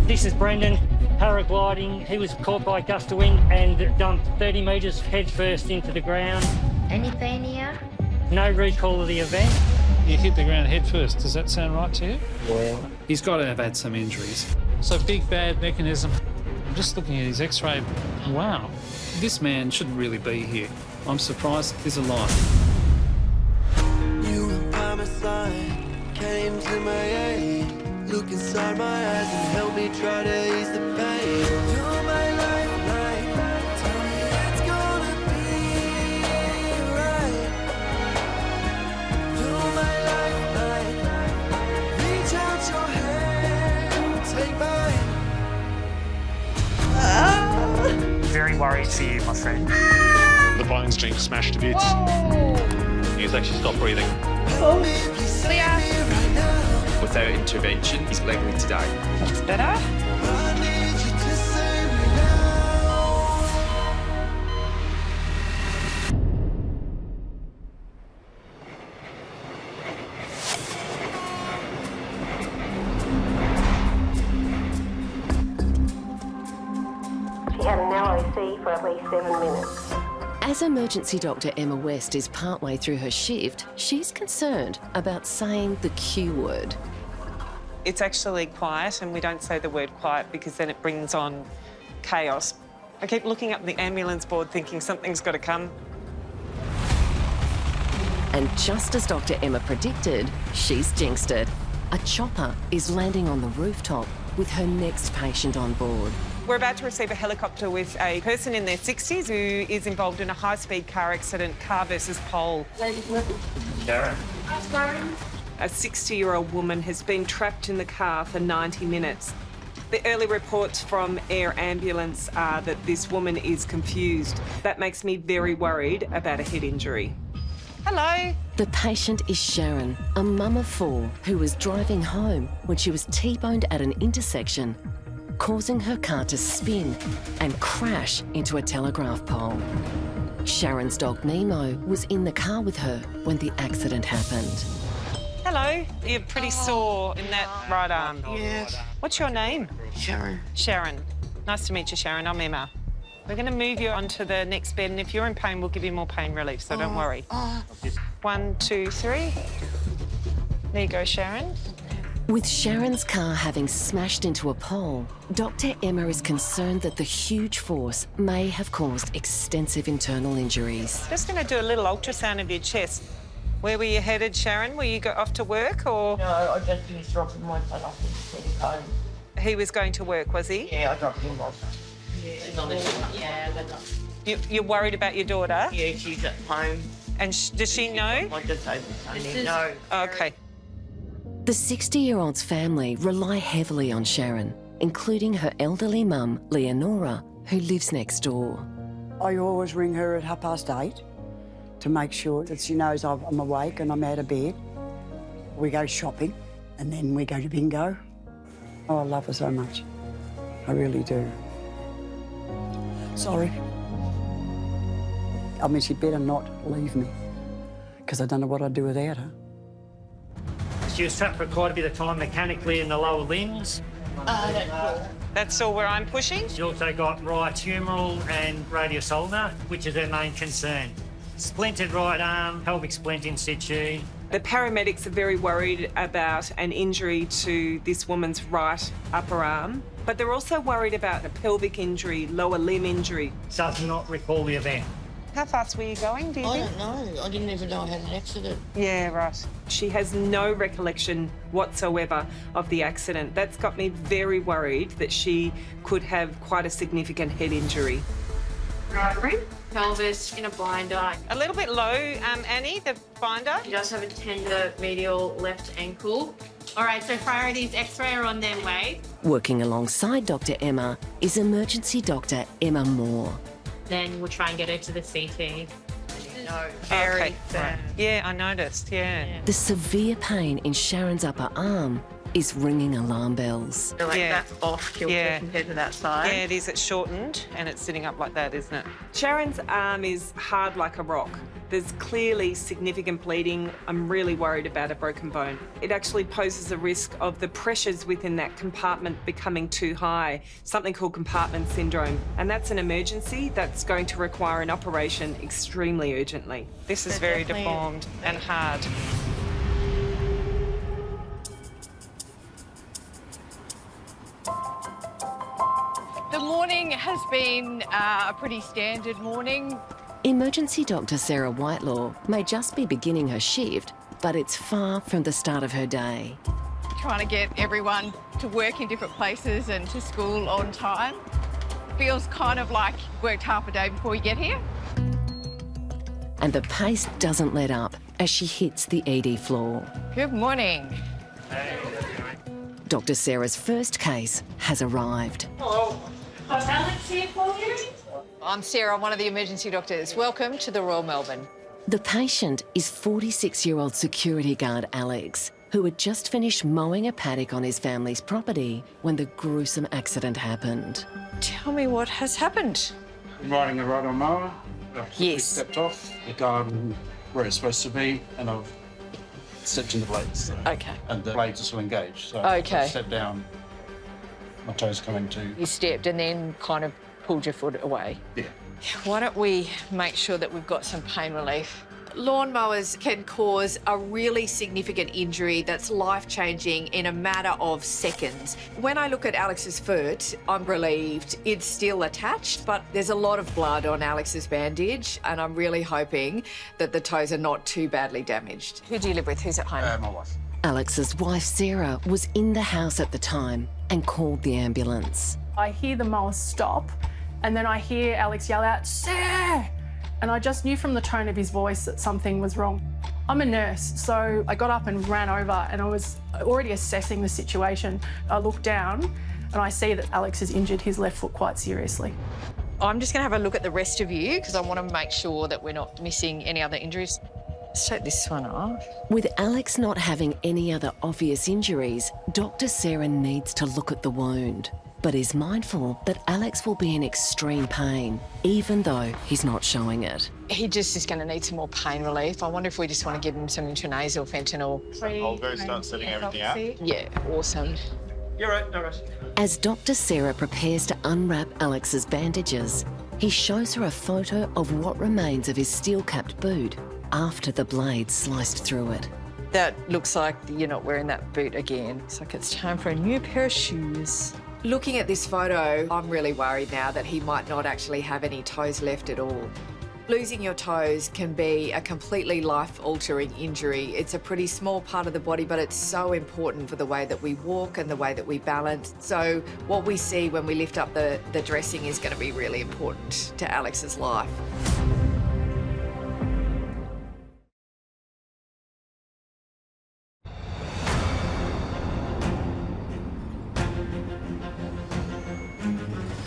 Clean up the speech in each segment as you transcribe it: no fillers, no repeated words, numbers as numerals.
This is Brendan, paragliding. He was caught by a gust of wind and dumped 30 metres head first into the ground. Anything here? No recall of the event. You hit the ground head first. Does that sound right to you? Well, He's got to have had some injuries. So big bad mechanism. I'm just looking at his x-ray. Wow. This man shouldn't really be here. I'm surprised he's alive. You were by my side, came to my aid. Look inside my eyes and help me try to ease the pain. You're my lifeline, tell me it's gonna be right. You're my lifeline, reach out your hand, take mine. Very worried for you, my friend. The bone's been smashed to bits. He's actually stopped breathing. Help me, please save me right now. With our intervention, he's legally today. That's better. I need you to save me now. She had an LOC for at least 7 minutes. As emergency doctor Emma West is partway through her shift, she's concerned about saying the Q word. It's actually quiet, and we don't say the word quiet because then it brings on chaos. I keep looking up the ambulance board thinking something's got to come. And just as Dr. Emma predicted, she's jinxed it. A chopper is landing on the rooftop with her next patient on board. We're about to receive a helicopter with a person in their 60s who is involved in a high-speed car accident, car versus pole. Darren. A 60-year-old woman has been trapped in the car for 90 minutes. The early reports from Air Ambulance are that this woman is confused. That makes me very worried about a head injury. Hello. The patient is Sharon, a mum of 4 who was driving home when she was T-boned at an intersection, causing her car to spin and crash into a telegraph pole. Sharon's dog Nemo was in the car with her when the accident happened. Hello. You're pretty sore in that right arm. Yes. What's your name? Sharon. Sharon. Nice to meet you, Sharon. I'm Emma. We're going to move you onto the next bed, and if you're in pain, we'll give you more pain relief, so don't worry. 1, 2, 3. There you go, Sharon. With Sharon's car having smashed into a pole, Dr. Emma is concerned that the huge force may have caused extensive internal injuries. Just going to do a little ultrasound of your chest. Where were you headed, Sharon? Were you off to work or...? no, I just finished dropping my son off in the city home. He was going to work, was he? Yeah, I dropped him off. Yeah, You're worried about your daughter? yeah, she's at home. And does she know? I just opened Sunday. No. Okay. The 60-year-old's family rely heavily on Sharon, including her elderly mum, Leonora, who lives next door. I always ring her at 8:30 to make sure that she knows I'm awake and I'm out of bed. We go shopping and then we go to bingo. Oh, I love her so much. I really do. Sorry. I mean, she'd better not leave me because I don't know what I'd do without her. She was trapped for quite a bit of time mechanically in the lower limbs. That's all where I'm pushing? She also got right humeral and radius ulnar, which is her main concern. Splintered right arm, pelvic splint in situ. The paramedics are very worried about an injury to this woman's right upper arm, but they're also worried about a pelvic injury, lower limb injury. Does not recall the event. How fast were you going, do you I think? don't know. I didn't even know I had an accident. Yeah, right. She has no recollection whatsoever of the accident. That's got me very worried that she could have quite a significant head injury. Right rib, pelvis in a binder. A little bit low, Annie, the binder. She does have a tender medial left ankle. All right, so priorities X-ray are on their way. Working alongside Dr. Emma is emergency doctor Emma Moore. Then we'll try and get her to the CT. No. Okay. Yeah, I noticed, yeah. The severe pain in Sharon's upper arm is ringing alarm bells. So that's off kilter compared to that side. Yeah, it is. It's shortened and it's sitting up like that, isn't it? Sharon's arm is hard like a rock. There's clearly significant bleeding. I'm really worried about a broken bone. It actually poses a risk of the pressures within that compartment becoming too high, something called compartment syndrome. And that's an emergency that's going to require an operation extremely urgently. This is very deformed and hard. The morning has been a pretty standard morning. Emergency Dr. Sarah Whitelaw may just be beginning her shift, but it's far from the start of her day. Trying to get everyone to work in different places and to school on time. Feels kind of like worked half a day before you get here. And the pace doesn't let up as she hits the ED floor. Good morning. Dr. Sarah's first case has arrived. Hello. Is Alex here for you? I'm Sarah, one of the emergency doctors. Welcome to the Royal Melbourne. The patient is 46-year-old security guard Alex, who had just finished mowing a paddock on his family's property when the gruesome accident happened. Tell me what has happened. I'm riding a ride-on mower. Yes. Stepped off the garden where it's supposed to be, and I've stepped in the blades. So, okay. And the blades are still engaged. So okay. I stepped down, my toes coming to. You stepped and then kind of pulled your foot away. Yeah. Why don't we make sure that we've got some pain relief? Lawnmowers can cause a really significant injury that's life-changing in a matter of seconds. When I look at Alex's foot, I'm relieved. It's still attached, but there's a lot of blood on Alex's bandage, and I'm really hoping that the toes are not too badly damaged. Who do you live with? Who's at home? My wife. Alex's wife, Sarah, was in the house at the time and called the ambulance. I hear the mower stop, and then I hear Alex yell out, "Sarah!" And I just knew from the tone of his voice that something was wrong. I'm a nurse, so I got up and ran over, and I was already assessing the situation. I look down and I see that Alex has injured his left foot quite seriously. I'm just going to have a look at the rest of you because I want to make sure that we're not missing any other injuries. Let's take this one off. With Alex not having any other obvious injuries, Dr. Sarah needs to look at the wound, but is mindful that Alex will be in extreme pain, even though he's not showing it. He just is going to need some more pain relief. I wonder if we just want to give him some intranasal fentanyl. I'll go start setting everything out. Yeah, awesome. You're right, no rush. As Dr. Sarah prepares to unwrap Alex's bandages, he shows her a photo of what remains of his steel-capped boot after the blade sliced through it. That looks like you're not wearing that boot again. Looks like it's time for a new pair of shoes. Looking at this photo, I'm really worried now that he might not actually have any toes left at all. Losing your toes can be a completely life-altering injury. It's a pretty small part of the body, but it's so important for the way that we walk and the way that we balance. So what we see when we lift up the dressing is going to be really important to Alex's life.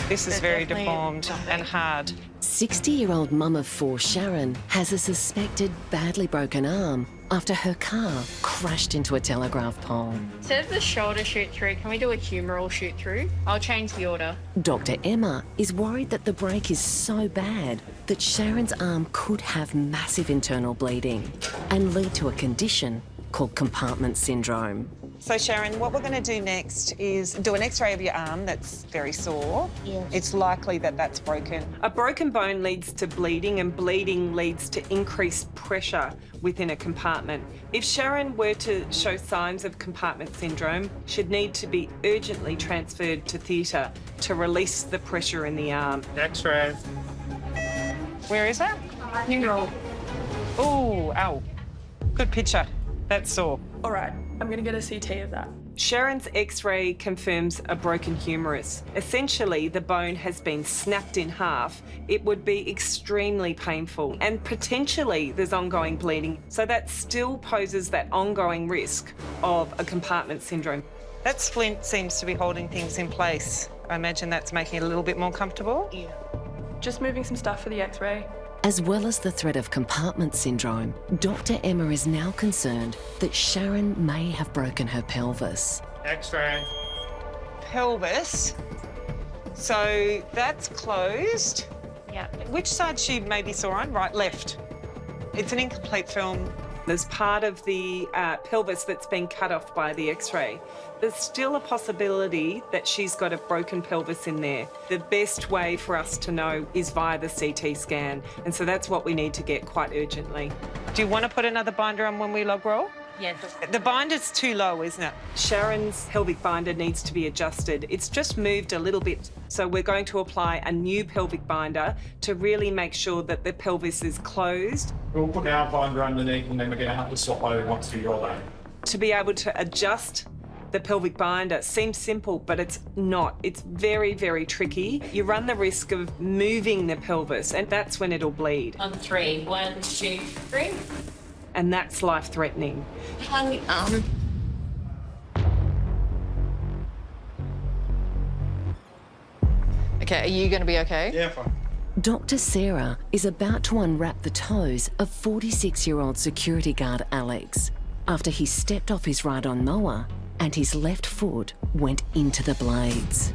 This is very deformed and hard. 60-year-old mum of four, Sharon, has a suspected badly broken arm after her car crashed into a telegraph pole. Instead of the shoulder shoot through, can we do a humeral shoot through? I'll change the order. Dr. Emma is worried that the break is so bad that Sharon's arm could have massive internal bleeding and lead to a condition called compartment syndrome. So Sharon, what we're going to do next is do an x-ray of your arm that's very sore. Yes. It's likely that that's broken. A broken bone leads to bleeding, and bleeding leads to increased pressure within a compartment. If Sharon were to show signs of compartment syndrome, she'd need to be urgently transferred to theatre to release the pressure in the arm. X-ray. Where is that? Humeral. Oh, ow. Good picture. That's sore. All right, I'm going to get a CT of that. Sharon's x-ray confirms a broken humerus. Essentially, the bone has been snapped in half. It would be extremely painful, and potentially there's ongoing bleeding. So that still poses that ongoing risk of a compartment syndrome. That splint seems to be holding things in place. I imagine that's making it a little bit more comfortable. Yeah. Just moving some stuff for the x-ray. As well as the threat of compartment syndrome, Dr. Emma is now concerned that Sharon may have broken her pelvis. X-ray. Pelvis. So that's closed. Yeah. Which side she maybe saw on? Right, left. It's an incomplete film. There's part of the pelvis that's been cut off by the X-ray. There's still a possibility that she's got a broken pelvis in there. The best way for us to know is via the CT scan, and so that's what we need to get quite urgently. Do you want to put another binder on when we log roll? Yes. The binder's too low, isn't it? Sharon's pelvic binder needs to be adjusted. It's just moved a little bit, so we're going to apply a new pelvic binder to really make sure that the pelvis is closed. We'll put our binder underneath and then we're going to have to swap over once we roll over. To be able to adjust the pelvic binder seems simple, but it's not. It's very, very tricky. You run the risk of moving the pelvis, and that's when it'll bleed. On 3. 1, 2, 3. And that's life-threatening. Hang on. Okay, are you going to be okay? Yeah, fine. Dr. Sarah is about to unwrap the toes of 46-year-old security guard Alex after he stepped off his ride-on mower and his left foot went into the blades.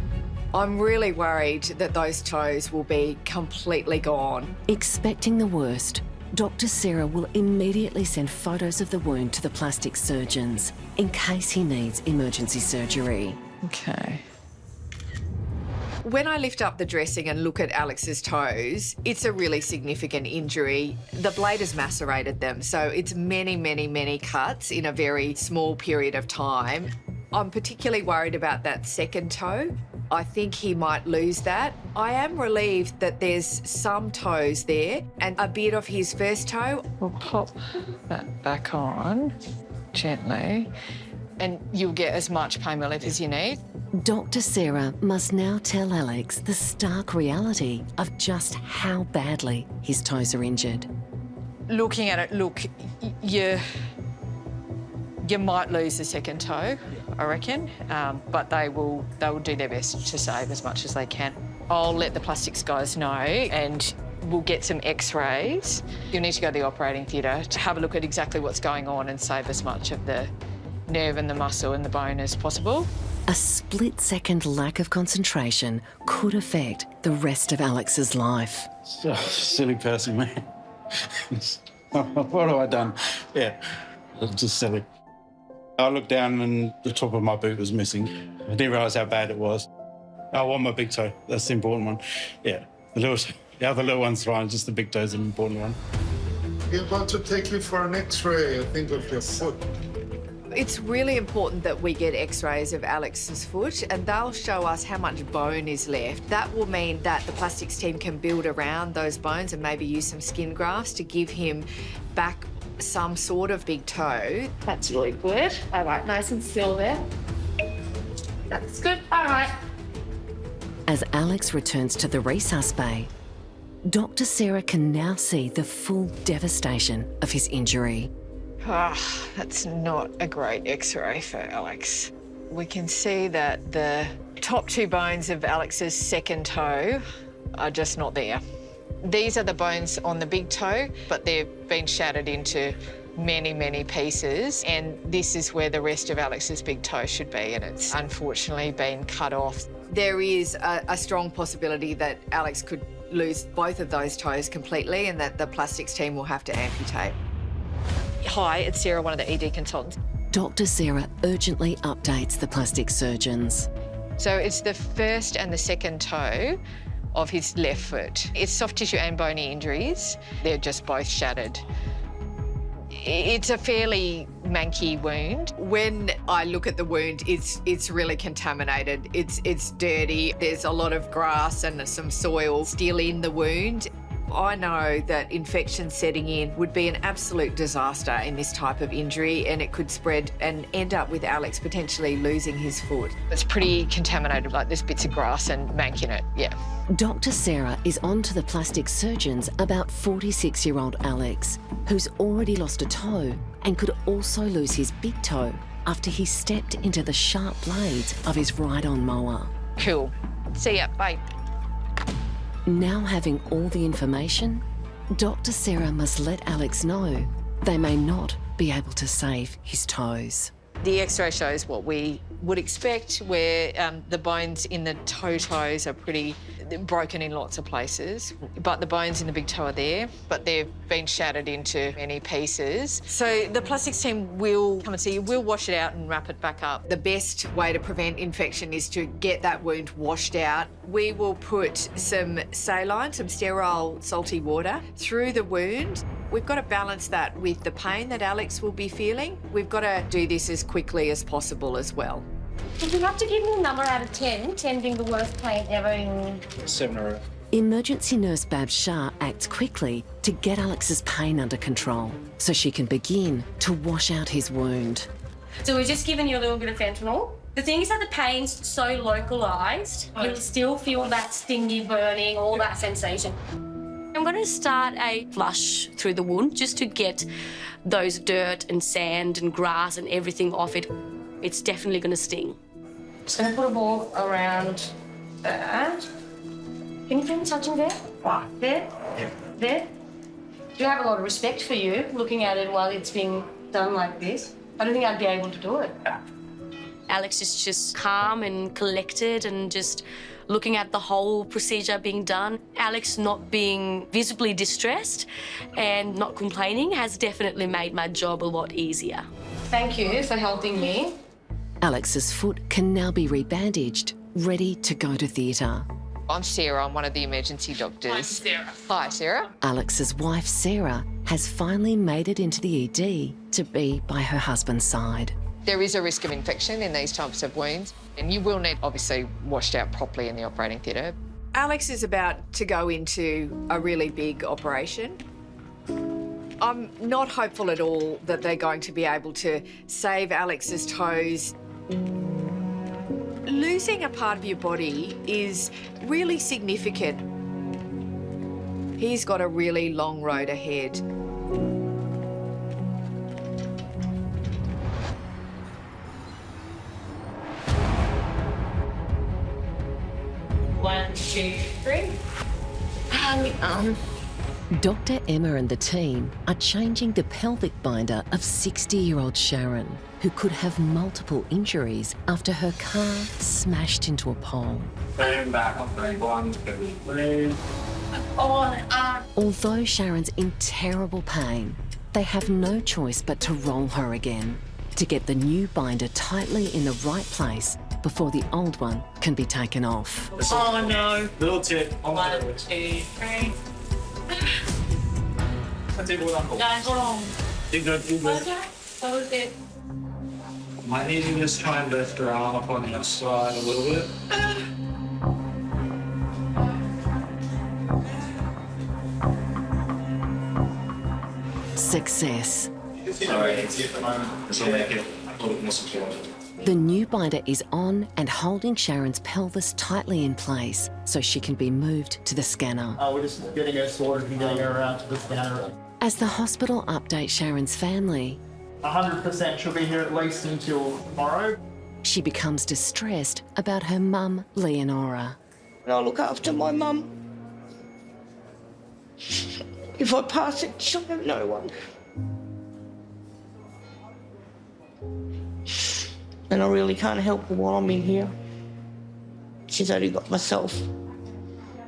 I'm really worried that those toes will be completely gone. Expecting the worst, Dr. Sarah will immediately send photos of the wound to the plastic surgeons in case he needs emergency surgery. Okay. When I lift up the dressing and look at Alex's toes, it's a really significant injury. The blade has macerated them, so it's many, many, many cuts in a very small period of time. I'm particularly worried about that second toe. I think he might lose that. I am relieved that there's some toes there and a bit of his first toe. We'll pop that back on gently and you'll get as much pain relief as you need. Dr. Sarah must now tell Alex the stark reality of just how badly his toes are injured. Looking at it, look, you might lose the second toe, I reckon, but they will do their best to save as much as they can. I'll let the plastics guys know and we'll get some x-rays. You'll need to go to the operating theatre to have a look at exactly what's going on and save as much of the nerve and the muscle and the bone as possible. A split-second lack of concentration could affect the rest of Alex's life. Oh, silly person, man. What have I done? Yeah, it's just silly. I looked down and the top of my boot was missing. I didn't realise how bad it was. I want my big toe. That's the important one. Yeah, the other little one's fine, just the big toe's an important one. We're about to take you for an x-ray, I think, of your foot. It's really important that we get x-rays of Alex's foot and they'll show us how much bone is left. That will mean that the plastics team can build around those bones and maybe use some skin grafts to give him back some sort of big toe. That's really good. All right, nice and still there. That's good. All right. As Alex returns to the resus bay, Dr. Sarah can now see the full devastation of his injury. That's not a great x-ray for Alex. We can see that the top 2 bones of Alex's second toe are just not there. These are the bones on the big toe, but they've been shattered into many, many pieces, and this is where the rest of Alex's big toe should be, and it's unfortunately been cut off. There is a strong possibility that Alex could lose both of those toes completely and that the plastics team will have to amputate. Hi, it's Sarah, one of the ED consultants. Dr. Sarah urgently updates the plastic surgeons. So it's the first and the second toe of his left foot. It's soft tissue and bony injuries. They're just both shattered. It's a fairly manky wound. When I look at the wound, it's really contaminated. It's dirty. There's a lot of grass and some soil still in the wound. I know that infection setting in would be an absolute disaster in this type of injury, and it could spread and end up with Alex potentially losing his foot. It's pretty contaminated, like there's bits of grass and mank in it, yeah. Dr. Sarah is on to the plastic surgeons about 46-year-old Alex, who's already lost a toe and could also lose his big toe after he stepped into the sharp blades of his ride-on mower. Cool. See ya, bye. Now having all the information, Dr. Sarah must let Alex know they may not be able to save his toes. The X-ray shows what we would expect, where the bones in the toes are pretty broken in lots of places, but the bones in the big toe are there, but they've been shattered into many pieces. So the plastics team will come and see you, we'll wash it out and wrap it back up. The best way to prevent infection is to get that wound washed out. We will put some saline, some sterile salty water through the wound. We've got to balance that with the pain that Alex will be feeling. We've got to do this as quickly as possible as well. If you have to give me a number out of 10, 10 being the worst pain ever in... 7 or 8. Emergency nurse Bab Shah acts quickly to get Alex's pain under control so she can begin to wash out his wound. So we've just given you a little bit of fentanyl. The thing is that the pain's so localised, you'll still feel that stingy, burning, all that sensation. I'm going to start a flush through the wound just to get those dirt and sand and grass and everything off it. It's definitely going to sting. Just going to put a ball around that. Can you feel me touching there? Right, there? Yeah. There? Do have a lot of respect for you, looking at it while it's being done like this. I don't think I'd be able to do it. Alex is just calm and collected and just looking at the whole procedure being done. Alex not being visibly distressed and not complaining has definitely made my job a lot easier. Thank you for helping me. Alex's foot can now be rebandaged, ready to go to theatre. I'm Sarah, I'm one of the emergency doctors. I'm Sarah. Hi, Sarah. Alex's wife, Sarah, has finally made it into the ED to be by her husband's side. There is a risk of infection in these types of wounds, and you will need, obviously, washed out properly in the operating theatre. Alex is about to go into a really big operation. I'm not hopeful at all that they're going to be able to save Alex's toes. Losing a part of your body is really significant. He's got a really long road ahead. One, two, three. Dr. Emma and the team are changing the pelvic binder of 60-year-old Sharon, who could have multiple injuries after her car smashed into a pole. Turn back on 1, 2, 3. Although Sharon's in terrible pain, they have no choice but to roll her again to get the new binder tightly in the right place before the old one can be taken off. Oh no. Little tip. 1, 2, 3. Guys, hold on. You good, you good. Okay. That was it. Might need you to just try and lift her arm up on the side a little bit. Success. Sorry, it's at the moment. This will make it a little bit more secure. The new binder is on and holding Sharon's pelvis tightly in place so she can be moved to the scanner. We're just getting her sorted and getting her around to the scanner. As the hospital updates Sharon's family, 100% she'll be here at least until tomorrow. she becomes distressed about her mum, Leonora. And I'll look after my mum. If I pass it, she'll have no one. And I really can't help her while I'm in here. She's only got myself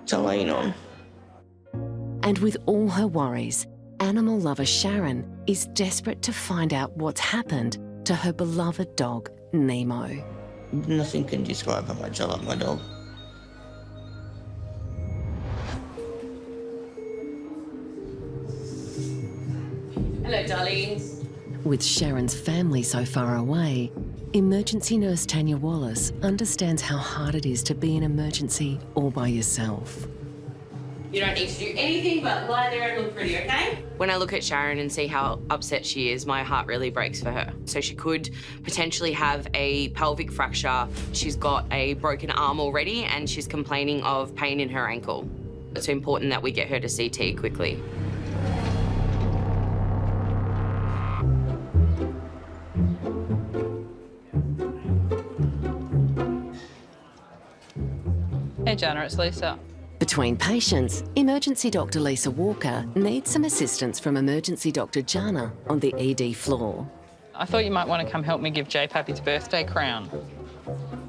to lean on. And with all her worries, animal lover Sharon is desperate to find out what's happened to her beloved dog, Nemo. Nothing can describe how much I love my dog. Hello, darlings. With Sharon's family so far away, emergency nurse Tanya Wallace understands how hard it is to be in emergency all by yourself. You don't need to do anything but lie there and look pretty, okay? When I look at Sharon and see how upset she is, my heart really breaks for her. So she could potentially have a pelvic fracture. She's got a broken arm already and she's complaining of pain in her ankle. It's important that we get her to CT quickly. Hey Jana, it's Lisa. Between patients, emergency doctor Lisa Walker needs some assistance from emergency doctor Jana on the ED floor. I thought you might want to come help me give JPAP his birthday crown.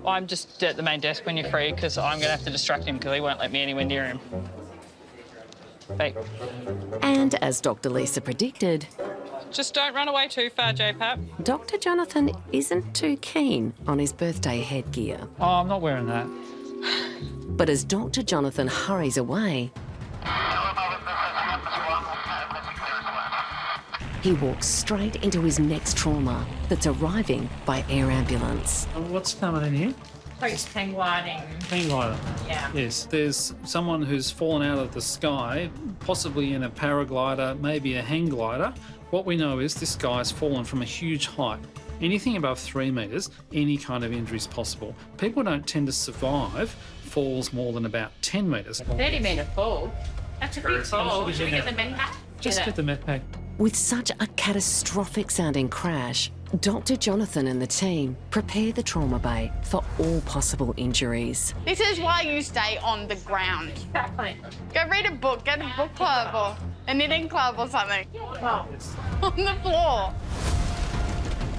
I'm just at the main desk when you're free because I'm going to have to distract him because he won't let me anywhere near him. Bye. And as Dr. Lisa predicted, Just don't run away too far, JPAP. Dr. Jonathan isn't too keen on his birthday headgear. Oh, I'm not wearing that. But as Dr. Jonathan hurries away, he walks straight into his next trauma that's arriving by air ambulance. What's coming in here? Post hang gliding. Hang glider. Yeah. Yes, there's someone who's fallen out of the sky, possibly in a paraglider, maybe a hang glider. What we know is this guy's fallen from a huge height. Anything above 3 metres, any kind of injury is possible. People don't tend to survive falls more than about 10 metres. 30-metre fall. That's a big fall. Should we get the med pack? Just get the med pack. With such a catastrophic sounding crash, Dr. Jonathan and the team prepare the trauma bay for all possible injuries. This is why you stay on the ground. Exactly. Go read a book, get a book club or a knitting club or something. On the floor.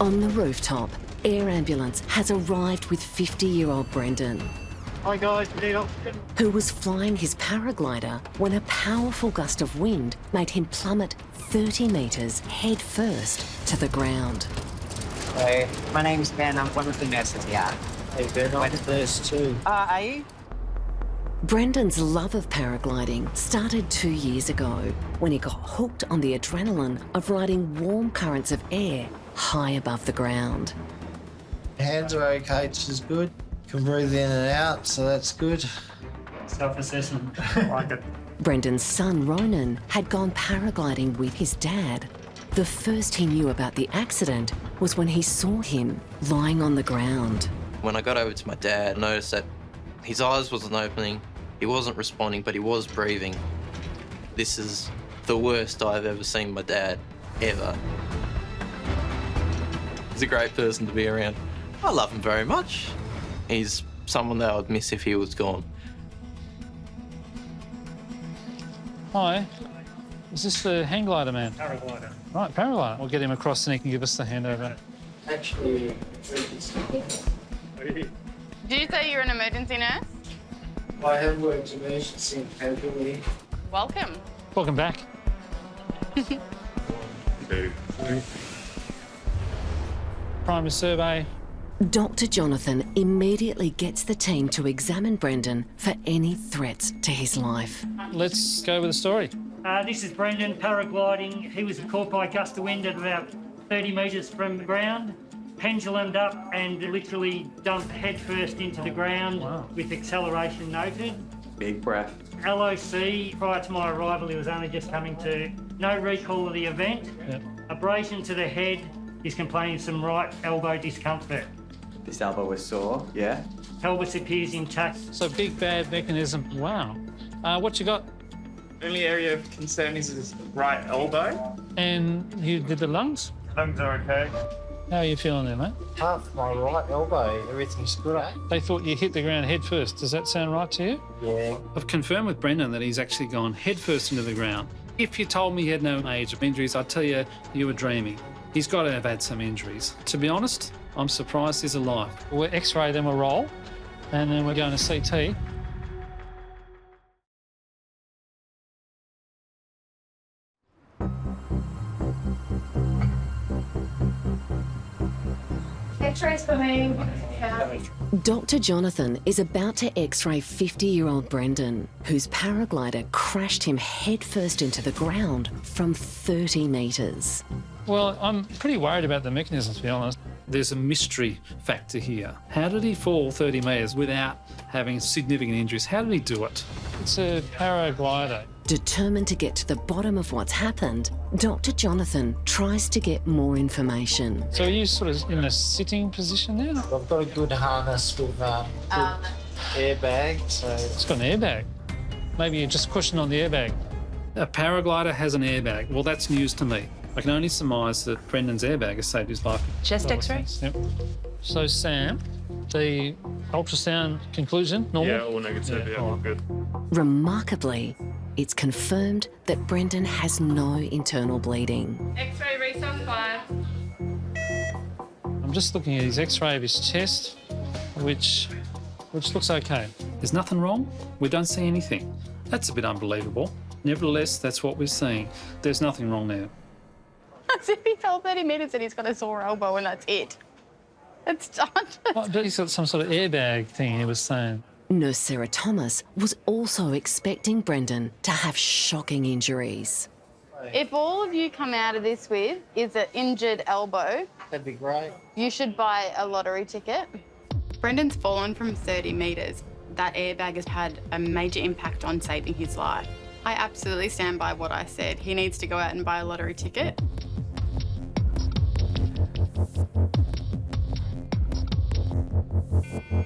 On the rooftop, air ambulance has arrived with 50-year-old Brendan, Hi guys, who was flying his paraglider when a powerful gust of wind made him plummet 30 metres head first to the ground. Hey, my name's Ben. I'm one of the nurses here. Hey, Ben, I'm the first too. Are you? Brendan's love of paragliding started 2 years ago when he got hooked on the adrenaline of riding warm currents of air high above the ground. Hands are okay, which is good. Can breathe in and out, so that's good. Self-assessment, like it. Brendan's son, Ronan, had gone paragliding with his dad. The first he knew about the accident was when he saw him lying on the ground. When I got over to my dad, I noticed that his eyes wasn't opening, he wasn't responding, but he was breathing. This is the worst I've ever seen my dad, ever. He's a great person to be around. I love him very much. He's someone that I would miss if he was gone. Hi, is this the hang glider man? Paraglider. Right, paraglider. We'll get him across and he can give us the handover. Actually, Did you say you're an emergency nurse? I have worked emergency in Calgary. Welcome. Welcome back. Primary survey. Dr. Jonathan immediately gets the team to examine Brendan for any threats to his life. Let's go with the story. This is Brendan paragliding. He was caught by a gust of wind at about 30 metres from the ground, pendulumed up and literally dumped headfirst into the ground with acceleration noted. Big breath. LOC, prior to my arrival, he was only just coming to. No recall of the event. Yep. Abrasion to the head. He's complaining of some right elbow discomfort. This elbow was sore, yeah? Pelvis appears intact. So big bad mechanism. Wow. What you got? Only area of concern is his right elbow. And you did the lungs? Lungs are okay. How are you feeling there, mate? Half my right elbow, everything's good, eh? They thought you hit the ground head first. Does that sound right to you? Yeah. I've confirmed with Brendan that he's actually gone head first into the ground. If you told me he had no major injuries, I'd tell you you were dreaming. He's got to have had some injuries. To be honest, I'm surprised he's alive. We'll X-ray, then we'll roll, and then we're going to CT. X-rays for me. Dr. Jonathan is about to X-ray 50-year-old Brendan, whose paraglider crashed him headfirst into the ground from 30 metres. Well, I'm pretty worried about the mechanism, to be honest. There's a mystery factor here. How did he fall 30 metres without having significant injuries? How did he do it? It's a paraglider. Determined to get to the bottom of what's happened, Dr. Jonathan tries to get more information. So are you sort of in a sitting position now? I've got a good harness with good airbag, so... It's got an airbag. Maybe you're just pushing on the airbag. A paraglider has an airbag. Well, that's news to me. I can only surmise that Brendan's airbag has saved his life. Chest X-ray? Yep. So, Sam, the ultrasound conclusion, normal? Yeah, all negative, yeah, all good. Remarkably, it's confirmed that Brendan has no internal bleeding. X-ray resource 5. just looking at his X-ray of his chest, which looks okay. There's nothing wrong. We don't see anything. That's a bit unbelievable. Nevertheless, that's what we're seeing. There's nothing wrong there. As if he fell 30 metres and he's got a sore elbow and that's it. It's done. Well, he's got some sort of airbag thing, he was saying. Nurse Sarah Thomas was also expecting Brendan to have shocking injuries. If all of you come out of this with is an injured elbow, That'd be great. you should buy a lottery ticket. Brendan's fallen from 30 metres. That airbag has had a major impact on saving his life. I absolutely stand by what I said. He needs to go out and buy a lottery ticket.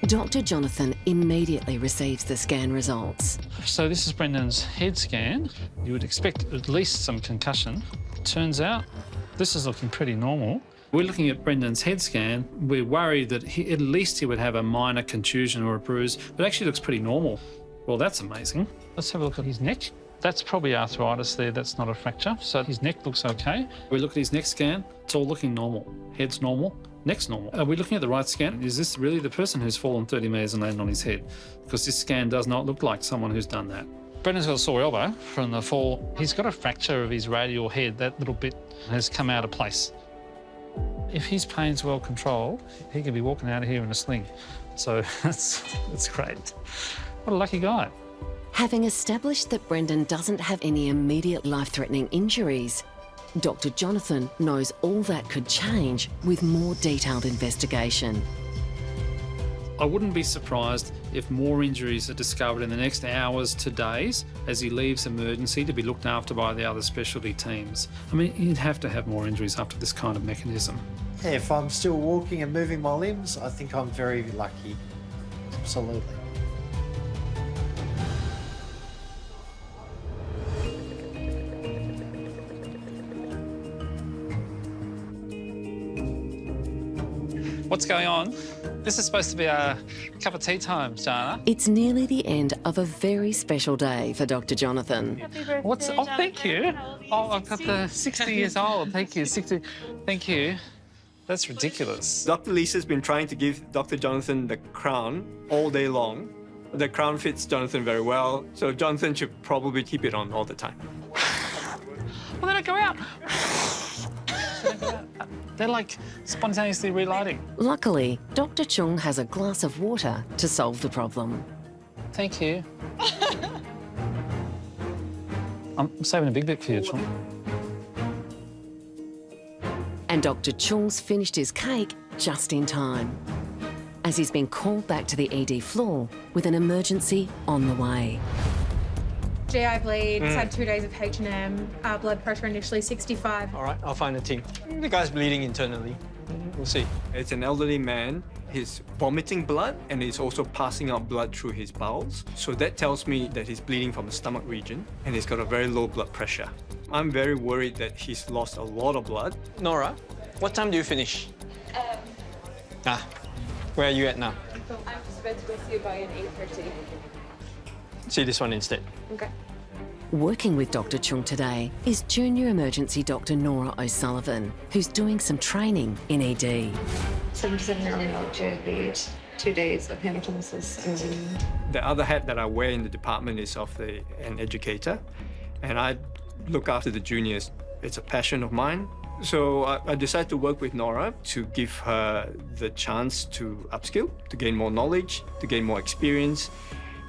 Dr. Jonathan immediately receives the scan results. So this is Brendan's head scan. You would expect at least some concussion. Turns out this is looking pretty normal. We're looking at Brendan's head scan. We're worried that at least he would have a minor contusion or a bruise, but actually looks pretty normal. Well, that's amazing. Let's have a look at his neck. That's probably arthritis there, that's not a fracture. So his neck looks okay. We look at his neck scan, it's all looking normal. Head's normal, neck's normal. Are we looking at the right scan? Is this really the person who's fallen 30 metres and landed on his head? Because this scan does not look like someone who's done that. Brendan's got a sore elbow from the fall. He's got a fracture of his radial head. That little bit has come out of place. If his pain's well controlled, he could be walking out of here in a sling. So that's great. What a lucky guy. Having established that Brendan doesn't have any immediate life-threatening injuries, Dr. Jonathan knows all that could change with more detailed investigation. I wouldn't be surprised if more injuries are discovered in the next hours to days as he leaves emergency to be looked after by the other specialty teams. I mean, you'd have to have more injuries after this kind of mechanism. Yeah, if I'm still walking and moving my limbs, I think I'm very lucky. Absolutely. What's going on? This is supposed to be a cup of tea time, Jana. It's nearly the end of a very special day for Dr. Jonathan. Oh, thank you. Oh, I've got the 60 years old. Thank you, 60. Thank you. That's ridiculous. Dr. Lisa's been trying to give Dr. Jonathan the crown all day long. The crown fits Jonathan very well, so Jonathan should probably keep it on all the time. Well, then I go out. They're like spontaneously relighting. Luckily, Dr. Chung has a glass of water to solve the problem. Thank you. I'm saving a big bit for you, Chung. And Dr. Chung's finished his cake just in time, as he's been called back to the ED floor with an emergency on the way. GI bleed, had 2 days of H&M, blood pressure initially 65. All right, I'll find the team. The guy's bleeding internally. We'll see. It's an elderly man. He's vomiting blood and he's also passing out blood through his bowels. So that tells me that he's bleeding from the stomach region and he's got a very low blood pressure. I'm very worried that he's lost a lot of blood. Nora, what time do you finish? Where are you at now? I'm just about to go see you by an 8:30. See this one instead. Okay. Working with Dr. Chung today is junior emergency Dr. Nora O'Sullivan, who's doing some training in ED. 77 GI bleed, 2 days of hematomas. The other hat that I wear in the department is of an educator, and I look after the juniors. It's a passion of mine. So I decided to work with Nora to give her the chance to upskill, to gain more knowledge, to gain more experience,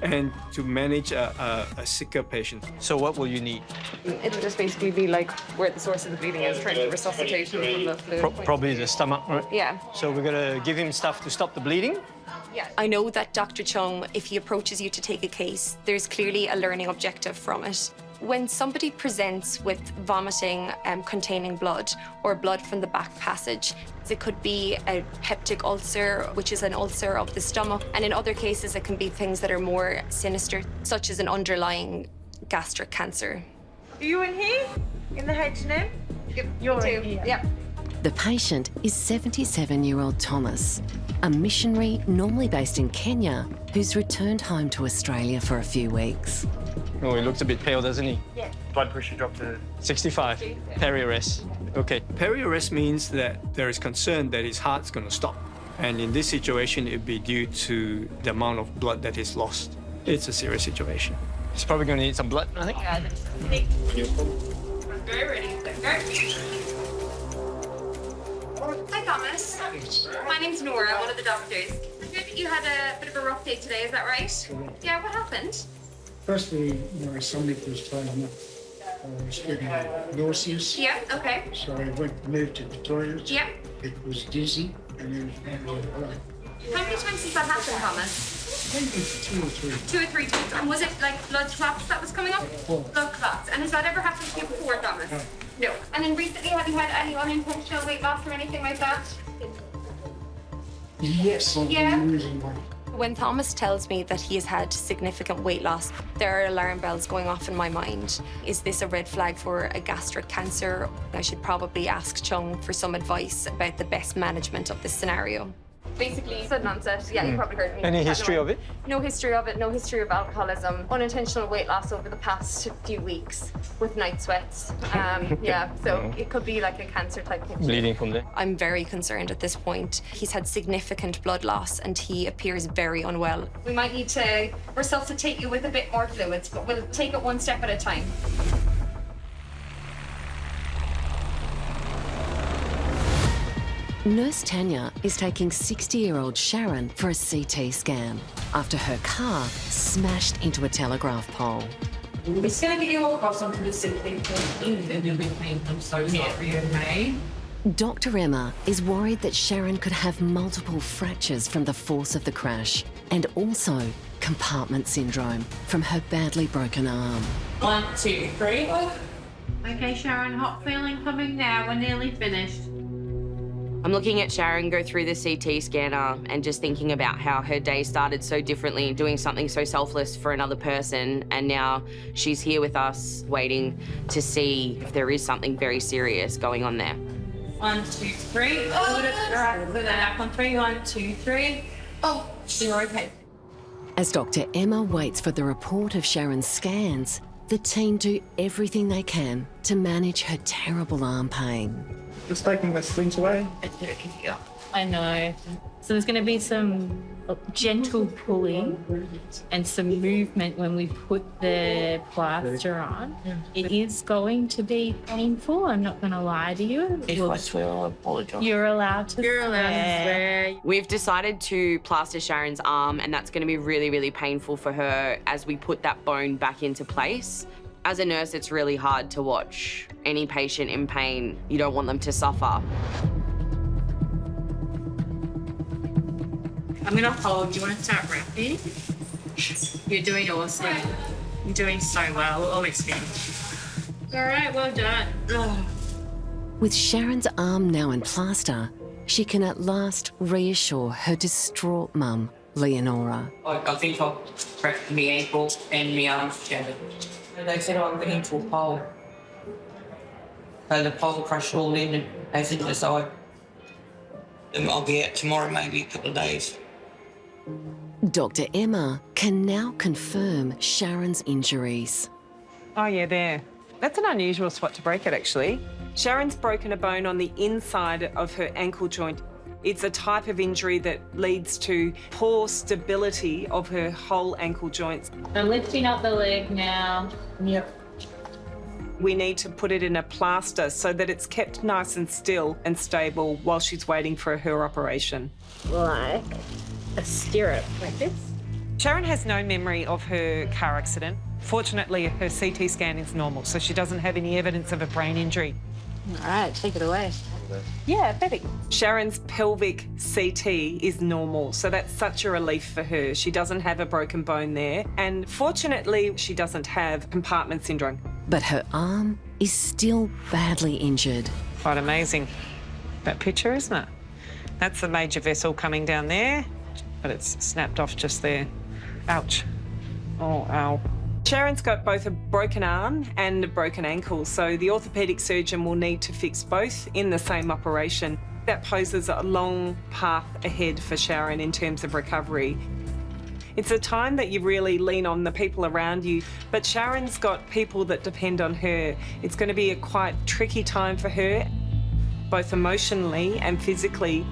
and to manage a sicker patient. So what will you need? It'll just basically be like where the source of the bleeding is, trying to resuscitate him from the fluid. Probably the stomach, right? Yeah. So we're gonna give him stuff to stop the bleeding. Yeah. I know that Dr. Chung, if he approaches you to take a case, there's clearly a learning objective from it. When somebody presents with vomiting containing blood or blood from the back passage, it could be a peptic ulcer, which is an ulcer of the stomach. And in other cases, it can be things that are more sinister, such as an underlying gastric cancer. Are you in here? In the H&M? You're in here. Yeah. The patient is 77-year-old Thomas, a missionary normally based in Kenya who's returned home to Australia for a few weeks. Oh, he looks a bit pale, doesn't he? Yeah. Blood pressure dropped to 65. Peri arrest. Okay, peri-arrest means that there is concern that his heart's going to stop. And in this situation, it would be due to the amount of blood that is lost. It's a serious situation. He's probably going to need some blood, I think. Very ready. Go. Hi, Thomas. My name's Nora. I'm one of the doctors. I heard that you had a bit of a rough day today. Is that right? Yeah. What happened? Firstly, my stomach was throwing up. I was getting nauseous. Yeah. Okay. So I moved to the toilet. Yeah. It was dizzy, and then How many times has that happened, Thomas? maybe 2 or 3. 2 or 3 times. And was it like blood clots that was coming up? Blood clots. And has that ever happened to you before, Thomas? No. And then recently, have you had any unintentional weight loss or anything like that? Yes, I've been losing weight. When Thomas tells me that he has had significant weight loss, there are alarm bells going off in my mind. Is this a red flag for a gastric cancer? I should probably ask Chung for some advice about the best management of this scenario. Basically, sudden onset. Yeah, you probably heard me. Any history of it? No history of it, no history of alcoholism. Unintentional weight loss over the past few weeks with night sweats. Yeah, so it could be like a cancer type thing. Bleeding from there. I'm very concerned at this point. He's had significant blood loss and he appears very unwell. We might need to resuscitate you with a bit more fluids, but we'll take it one step at a time. Nurse Tanya is taking 60-year-old Sharon for a CT scan after her car smashed into a telegraph pole. We're just going to get you all across onto the CT and you'll be pain. I'm so sorry, okay? Dr. Emma is worried that Sharon could have multiple fractures from the force of the crash and also compartment syndrome from her badly broken arm. 1, 2, 3. Okay, Sharon, hot feeling coming now. We're nearly finished. I'm looking at Sharon go through the CT scanner and just thinking about how her day started so differently, doing something so selfless for another person, and now she's here with us waiting to see if there is something very serious going on there. 1, 2, 3. Oh, right. Put that up on 3. 1, 2, 3. Oh, you're okay. As Dr. Emma waits for the report of Sharon's scans, the team do everything they can to manage her terrible arm pain. Just taking the slings away. I know. So there's going to be some gentle pulling and some movement when we put the plaster on. It is going to be painful, I'm not going to lie to you. If I swear, I'll apologise. You're allowed to swear. We've decided to plaster Sharon's arm, and that's going to be really, really painful for her as we put that bone back into place. As a nurse, it's really hard to watch any patient in pain. You don't want them to suffer. I'm going to hold. You want to start wrapping? You're doing awesome. You're doing so well. Always been. All right, well done. With Sharon's arm now in plaster, she can at last reassure her distraught mum, Leonora. I think I've cracked my ankle and my arm shattered. They said I'm getting to a pole. So the pole crushed all in and they said decide. I'll be out tomorrow, maybe a couple of days. Dr. Emma can now confirm Sharon's injuries. Oh yeah, there. That's an unusual spot to break it, actually. Sharon's broken a bone on the inside of her ankle joint. It's a type of injury that leads to poor stability of her whole ankle joints. I'm lifting up the leg now. Yep. We need to put it in a plaster so that it's kept nice and still and stable while she's waiting for her operation. Like a stirrup, like this. Sharon has no memory of her car accident. Fortunately, her CT scan is normal, so she doesn't have any evidence of a brain injury. All right, take it away. Yeah, perfect. Sharon's pelvic CT is normal, so that's such a relief for her. She doesn't have a broken bone there, and fortunately, she doesn't have compartment syndrome. But her arm is still badly injured. Quite amazing, that picture, isn't it? That's the major vessel coming down there, but it's snapped off just there. Ouch. Oh, ow. Sharon's got both a broken arm and a broken ankle, so the orthopaedic surgeon will need to fix both in the same operation. That poses a long path ahead for Sharon in terms of recovery. It's a time that you really lean on the people around you, but Sharon's got people that depend on her. It's going to be a quite tricky time for her. both emotionally and physically.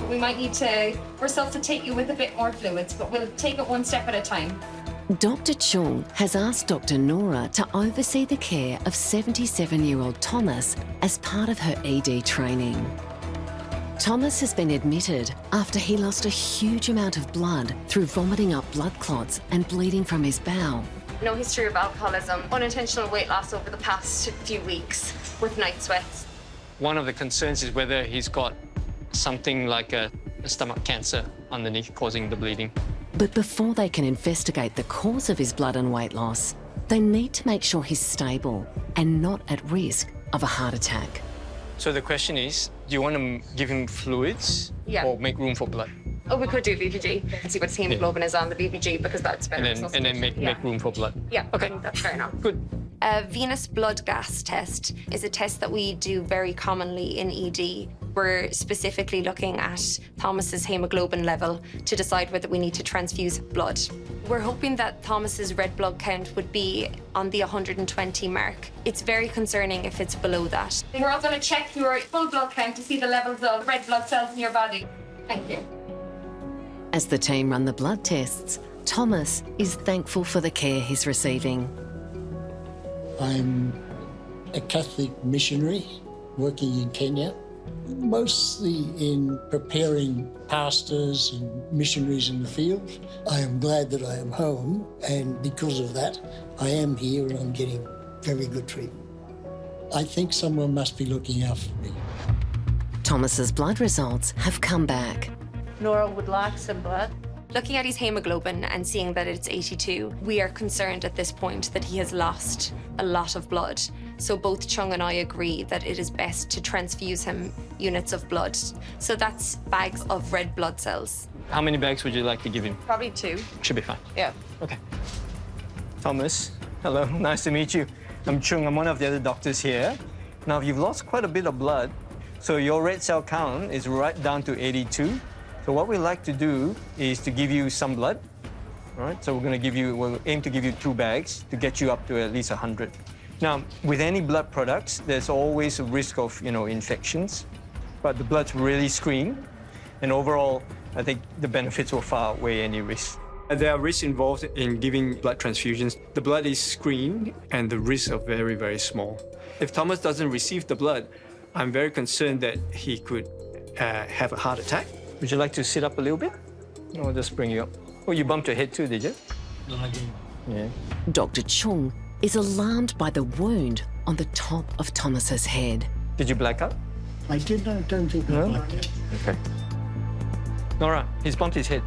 We might need to resuscitate you with a bit more fluids, but we'll take it one step at a time. Dr. Chung has asked Dr. Nora to oversee the care of 77-year-old Thomas as part of her ED training. Thomas has been admitted after he lost a huge amount of blood through vomiting up blood clots and bleeding from his bowel. No history of alcoholism, unintentional weight loss over the past few weeks with night sweats. One of the concerns is whether he's got something like a stomach cancer underneath causing the bleeding. But before they can investigate the cause of his blood and weight loss, they need to make sure he's stable and not at risk of a heart attack. So the question is, do you want to give him fluids or make room for blood? Oh, we could do VPG and see what his hemoglobin is on the VPG because that's better. And then make room for blood. Yeah, okay, that's fair enough. Good. A venous blood gas test is a test that we do very commonly in ED. We're specifically looking at Thomas's hemoglobin level to decide whether we need to transfuse blood. We're hoping that Thomas's red blood count would be on the 120 mark. It's very concerning if it's below that. We're also going to check your full blood count to see the levels of red blood cells in your body. Thank you. As the team run the blood tests, Thomas is thankful for the care he's receiving. I'm a Catholic missionary working in Kenya, mostly in preparing pastors and missionaries in the field. I am glad that I am home, and because of that, I am here and I'm getting very good treatment. I think someone must be looking after me. Thomas's blood results have come back. Nora would like some blood. Looking at his hemoglobin and seeing that it's 82, we are concerned at this point that he has lost a lot of blood. So both Chung and I agree that it is best to transfuse him units of blood. So that's bags of red blood cells. How many bags would you like to give him? Probably 2. Should be fine. Yeah. Okay. Thomas, hello, nice to meet you. I'm Chung, I'm one of the other doctors here. Now, you've lost quite a bit of blood, so your red cell count is right down to 82. So what we like to do is to give you some blood, all right? So we'll aim to give you 2 bags to get you up to at least 100. Now, with any blood products, there's always a risk of, infections, but the blood's really screened, and overall, I think the benefits will far outweigh any risk. There are risks involved in giving blood transfusions. The blood is screened, and the risks are very, very small. If Thomas doesn't receive the blood, I'm very concerned that he could have a heart attack. Would you like to sit up a little bit? I'll just bring you up. Oh, you bumped your head too, did you? No, I didn't. Yeah. Dr. Chung is alarmed by the wound on the top of Thomas's head. Did you black out? I don't think I blacked out. Okay. Nora, he's bumped his head.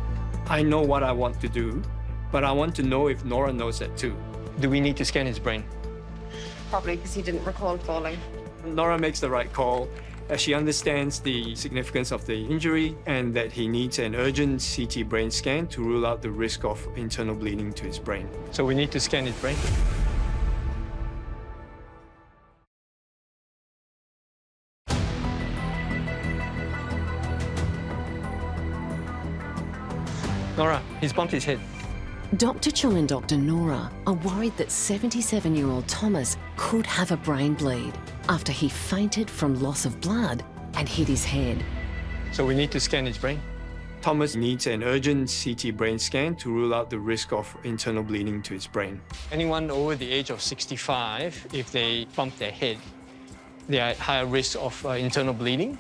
I know what I want to do, but I want to know if Nora knows that too. Do we need to scan his brain? Probably because he didn't recall falling. Nora makes the right call. She understands the significance of the injury and that he needs an urgent CT brain scan to rule out the risk of internal bleeding to his brain. So we need to scan his brain. Nora, he's bumped his head. Dr. Chung and Dr. Nora are worried that 77-year-old Thomas could have a brain bleed after he fainted from loss of blood and hit his head. So we need to scan his brain. Thomas needs an urgent CT brain scan to rule out the risk of internal bleeding to his brain. Anyone over the age of 65, if they bump their head, they are at higher risk of internal bleeding.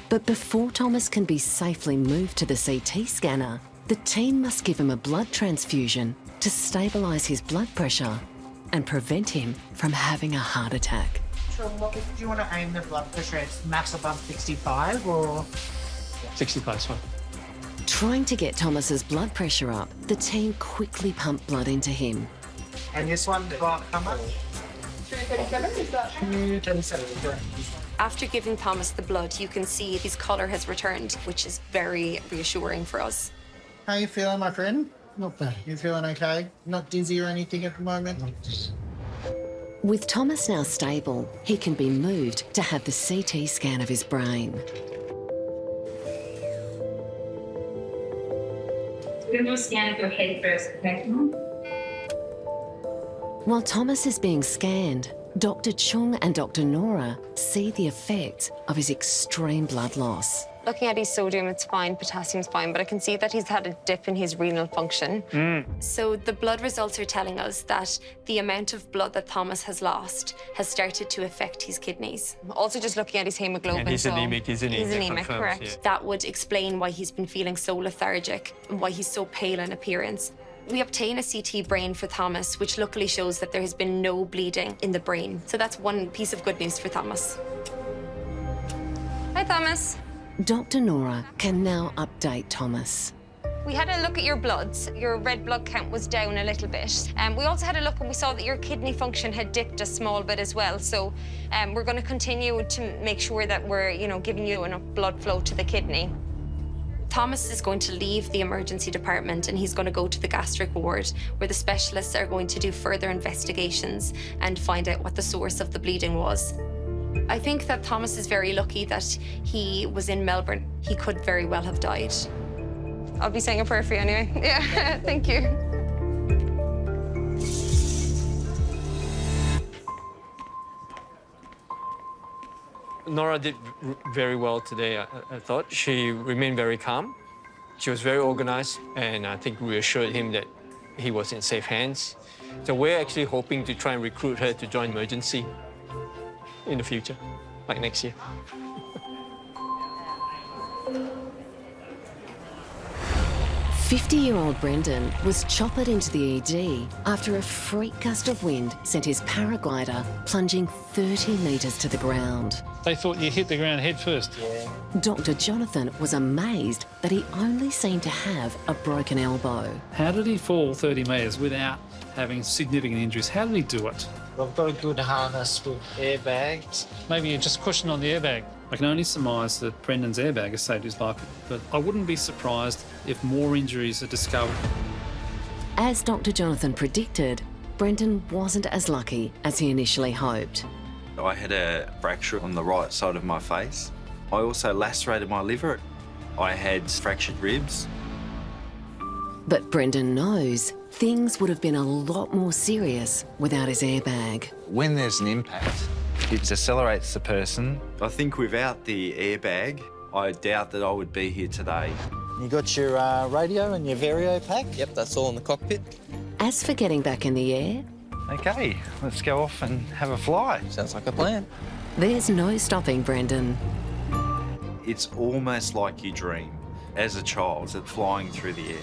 But before Thomas can be safely moved to the CT scanner, the team must give him a blood transfusion to stabilise his blood pressure and prevent him from having a heart attack. So do you want to aim the blood pressure at max above 65 or? 65 is fine. Trying to get Thomas's blood pressure up, the team quickly pumped blood into him. And this one got how much? 337, is that? 337. After giving Thomas the blood, you can see his colour has returned, which is very reassuring for us. How you feeling, my friend? Not bad. You feeling okay? Not dizzy or anything at the moment? With Thomas now stable, he can be moved to have the CT scan of his brain. We're going to scan your head first, okay? While Thomas is being scanned, Dr. Chung and Dr. Nora see the effects of his extreme blood loss. Looking at his sodium, it's fine, potassium's fine, but I can see that he's had a dip in his renal function. So the blood results are telling us that the amount of blood that Thomas has lost has started to affect his kidneys. Also just looking at his hemoglobin. And he's anemic, isn't he? He's That anemic, confirms, correct. yeah. That would explain why he's been feeling so lethargic and why he's so pale in appearance. We obtain a CT brain for Thomas, which luckily shows that there has been no bleeding in the brain. So that's one piece of good news for Thomas. Hi, Thomas. Dr. Nora can now update Thomas. We had a look at your bloods. Your red blood count was down a little bit. We also had a look and we saw that your kidney function had dipped a small bit as well. So we're going to continue to make sure that we're, giving you enough blood flow to the kidney. Thomas is going to leave the emergency department and he's going to go to the gastric ward where the specialists are going to do further investigations and find out what the source of the bleeding was. I think that Thomas is very lucky that he was in Melbourne. He could very well have died. I'll be saying a prayer for you anyway. Yeah, thank you. Nora did very well today, I thought. She remained very calm. She was very organized, and I think reassured him that he was in safe hands. So we're actually hoping to try and recruit her to join emergency in the future, like next year. 50-year-old Brendan was choppered into the ED after a freak gust of wind sent his paraglider plunging 30 metres to the ground. They thought you hit the ground head first. Dr. Jonathan was amazed that he only seemed to have a broken elbow. How did he fall 30 metres without having significant injuries? How did he do it? I've got a good harness with airbags. Maybe you're just pushing on the airbag. I can only surmise that Brendan's airbag has saved his life, but I wouldn't be surprised if more injuries are discovered. As Dr. Jonathan predicted, Brendan wasn't as lucky as he initially hoped. I had a fracture on the right side of my face. I also lacerated my liver. I had fractured ribs. But Brendan knows things would have been a lot more serious without his airbag. When there's an impact, it decelerates the person. I think without the airbag, I doubt that I would be here today. You got your radio and your Vario pack? Yep, that's all in the cockpit. As for getting back in the air, OK, let's go off and have a fly. Sounds like a plan. there's no stopping Brendan. It's almost like you dream as a child of flying through the air.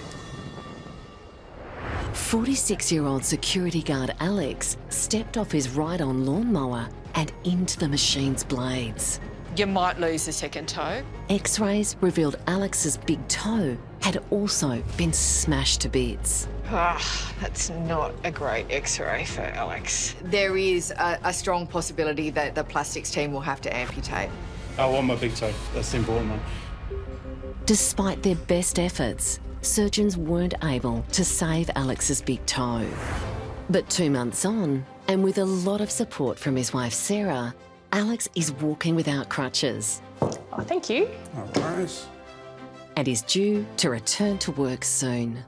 46-year-old security guard Alex stepped off his ride-on lawnmower and into the machine's blades. You might lose a second toe. X-rays revealed Alex's big toe had also been smashed to bits. That's not a great X-ray for Alex. There is a strong possibility that the plastics team will have to amputate. I want my big toe. That's the important one. Despite their best efforts, surgeons weren't able to save Alex's big toe. But 2 months on, and with a lot of support from his wife Sarah, Alex is walking without crutches. Oh, thank you. No worries. And is due to return to work soon.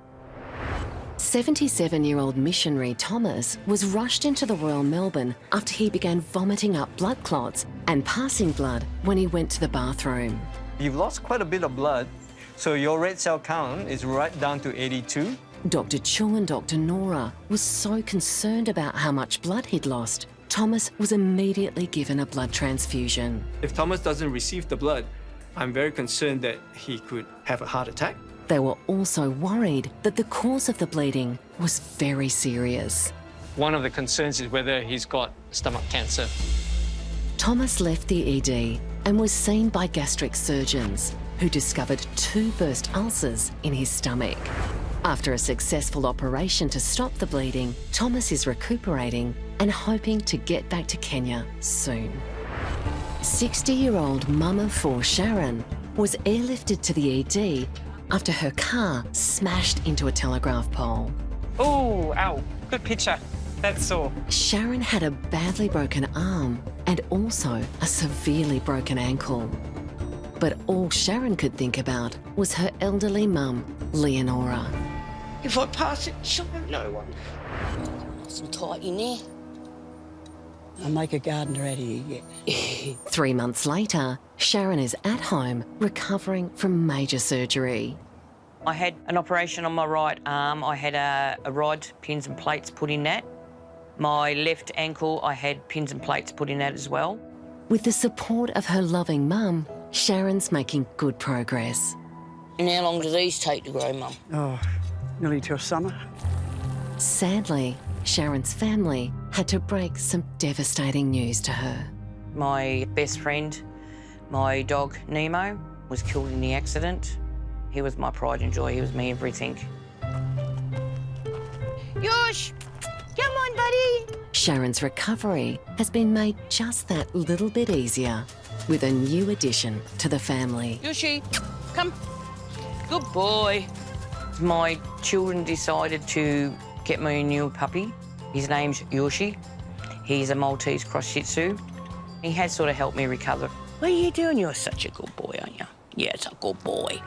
77-year-old missionary Thomas was rushed into the Royal Melbourne after he began vomiting up blood clots and passing blood when he went to the bathroom. You've lost quite a bit of blood, so your red cell count is right down to 82. Dr. Chung and Dr. Nora were so concerned about how much blood he'd lost, Thomas was immediately given a blood transfusion. If Thomas doesn't receive the blood, I'm very concerned that he could have a heart attack. They were also worried that the cause of the bleeding was very serious. One of the concerns is whether he's got stomach cancer. Thomas left the ED and was seen by gastric surgeons who discovered 2 burst ulcers in his stomach. After a successful operation to stop the bleeding, Thomas is recuperating and hoping to get back to Kenya soon. 60-year-old mum of 4 Sharon was airlifted to the ED after her car smashed into a telegraph pole. Oh, ow, good picture. That's sore. Sharon had a badly broken arm and also a severely broken ankle. But all Sharon could think about was her elderly mum, Leonora. If I pass it, she'll have no one. Some tight in there. I'll make a gardener out of you yet. 3 months later, Sharon is at home recovering from major surgery. I had an operation on my right arm. I had a rod, pins and plates put in that. My left ankle, I had pins and plates put in that as well. With the support of her loving mum, Sharon's making good progress. And how long do these take to grow, Mum? Oh, nearly till summer. Sadly, Sharon's family had to break some devastating news to her. My best friend, my dog Nemo, was killed in the accident. He was my pride and joy. He was my everything. Yosh! Come on, buddy! Sharon's recovery has been made just that little bit easier with a new addition to the family. Yoshi, come. Good boy. My children decided to get me a new puppy. His name's Yoshi. He's a Maltese cross Shih Tzu. He has sort of helped me recover. What are you doing? You're such a good boy, aren't you? Yeah, it's a good boy.